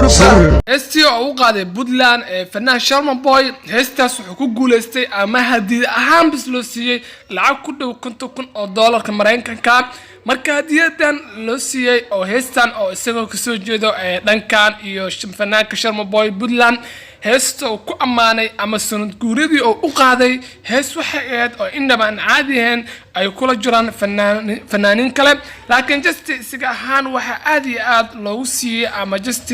هستي أو قاعدة بدلان فنان شارمان بوي هستا سحكو جولستي أما هدي أهم بسلوسية العاب كده وكنتو كن أو دولار كمرين كان marka hadiyadan loo siiyay oo heestan oo isagoo ka soo jeedo dhankan iyo fanaanka Sharma Boy Puntland heesto ku amaanay ama sanad guuridii oo u qaaday hees waxa aad oo indaba aan caadi ahayn ay kula jiraan fanaanin kale laakiin just isaga ahaan waxa aad iyo aad loogu siiyay ama just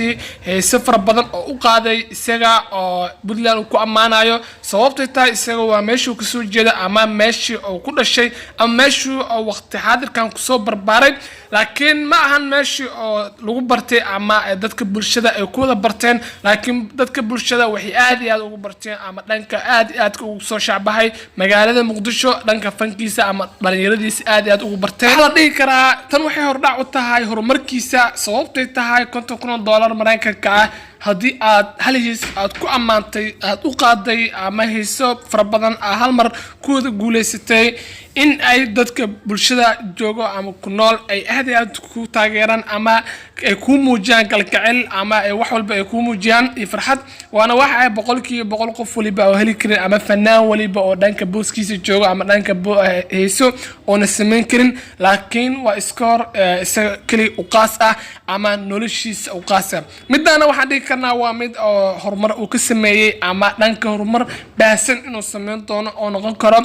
hees far badan oo u qaaday isaga oo Puntland ku amaanayo sababtay tahay isaga waa meeshuu ka soo jeedo ama meeshii oo ku dhashay ama meeshuu oo waqti xaadirkan ku soo barbaray laakiin ma ahan meeshii oo lagu bartay ama dadka bulshada ay ku wada barteen laakiin dadka bulshada waxay aad iyo aad ugu barteen ama dhanka aad iyo aad ugu soo shacbahay magaalada Muqdisho dhanka fankiisa ama dhalinyaradiisa aad iyo aad ugu barteen waxa la dhihi karaa tan waxay hordhac u tahay horumarkiisa sababtay tahay $50,000 Mareykanka ah haddii aad halihiis aad ku amaantay aad u qaaday ama heeso fara badan hal mar ku guuleysatay in ay dadka bulshada joogo ama ku nool ay aad iyo aad ku taageeraan ama ay ku muujiyaan kalgacayl ama ay wax walba ay ku muujiyaan farxad waana wax ay 100% qof waliba oo heli karin ama fanaan waliba oo dhanka booskiisa joogo ama dhanka heeso oo na sameyn karin laakiin waa iskoor isaga kali u qaas ah ama noloshiisa u qaas ah midana waxa dhigi karnaa waa mid oo horumar uu ka sameeyay ama dhanka horumar baasan inuu sameyn doono oo noqon karo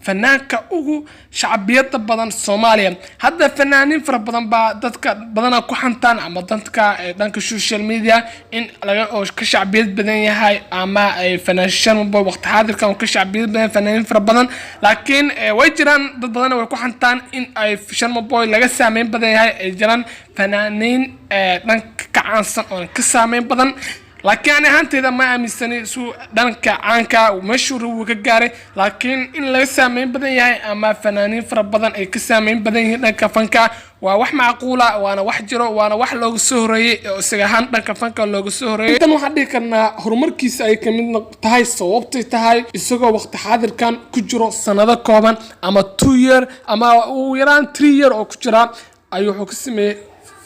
fanaanka ugu shacbiyada badan Soomaaliya hadda fanaanin fara badan ba dadka badana ku xantaan ama dadka dhanka social media in laga oo ka shacbiyad badan yahay ama ay fanaanshan waqti xaadirkan ka shacbiyad badan fanaanin fara badan laakiin way jiraan dad badan way ku xantaan in ay Sharma Boy laga saameyn badan yahay ay jiraan fanaanin dhanka caansan oo ka saameyn badan laakiin أنا هانتي ما أمسني سو دانك عنك ومشهور وكجاري لكن إن لا سامين بدن ياهي أما فنانين فر بدن أي كسامين بدن دانك فنكا وواح معقولة وأنا واح جرو وأنا واح لوج سهري سجهان دانك فنكا لوج سهري إذا ما حد كنا هرمر كيس أي كمين تهاي صوبت تهاي السجوا وقت حاضر كان كجرو سنة كمان أما 2 year أما ويران 3 year أو كجرا أيوه حكسمي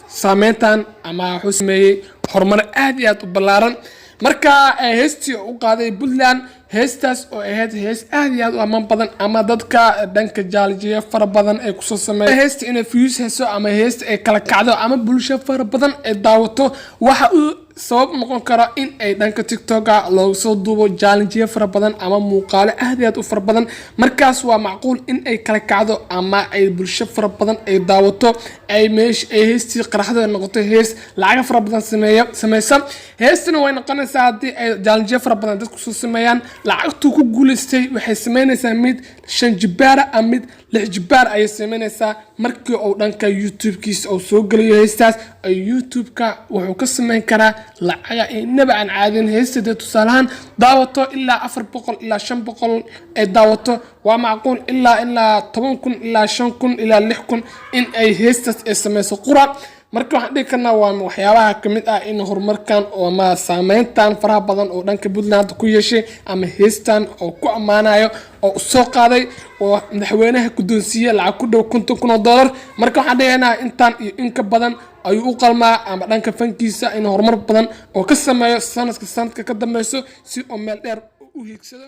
سامنتان أما حسمي horumar aad iyo aad u balaaran marka heestii u qaaday Puntland heestaas oo ahayd hees aad iyo aad u amaan badan ama dadka dhanka jaaljiya fara badan ay ku soo sameeyay heestii in fuse heeso ama heest ay kala kacdo ama bulsho fara badan ay daawato waxa uu sabab noqon kara in ay dhanka TikTok loo soo duubo jaaljiya fara badan ama muuqaalo aad iyo aad u fara badan markaas waa macquul in ay kala kacdo ama ay bulsho fara badan ay daawato ay meesh ay heestii qaraxda noqoto hees lacag fara badan sameeysa heestuna way noqonaysaa hadii ay jaaljiya fara badan dadku soo sameeyaan lacagtu ku guuleystay waxay sameynaysaa mid 5 jibaar ama mid 6 jibaar ay sameynaysaa markii uu dhanka YouTube-kiisa oo soo galiyo heestaas ay YouTube-ka wuxuu ka sameyn karaa lacag inaba aan caadin heestada tusaalahan daawato ilaa 400 ilaa 500 ay daawato waa macquul ilaa 10,000 ilaa 5,000 ilaa 6,000 in ay heestas ay sameyso qura marka waxaan dhigi karnaa waa waxyaabaha kamid ah in horumarkan oo ma saameyntan faraha badan oo dhanka Puntland ku yeeshay ama heestan oo ku amaanayo oo soo qaaday oo madaxweynaha ku doonsiiyay lacag ku dhow $50,000 marka waxaan dhigaynaa intaan iyo in ka badan ayuu u qalmaa ama dhanka fankiisa in horumar badan oo ka sameeyo sanadka ka dambeeyo si oo meel dheer u hiigsado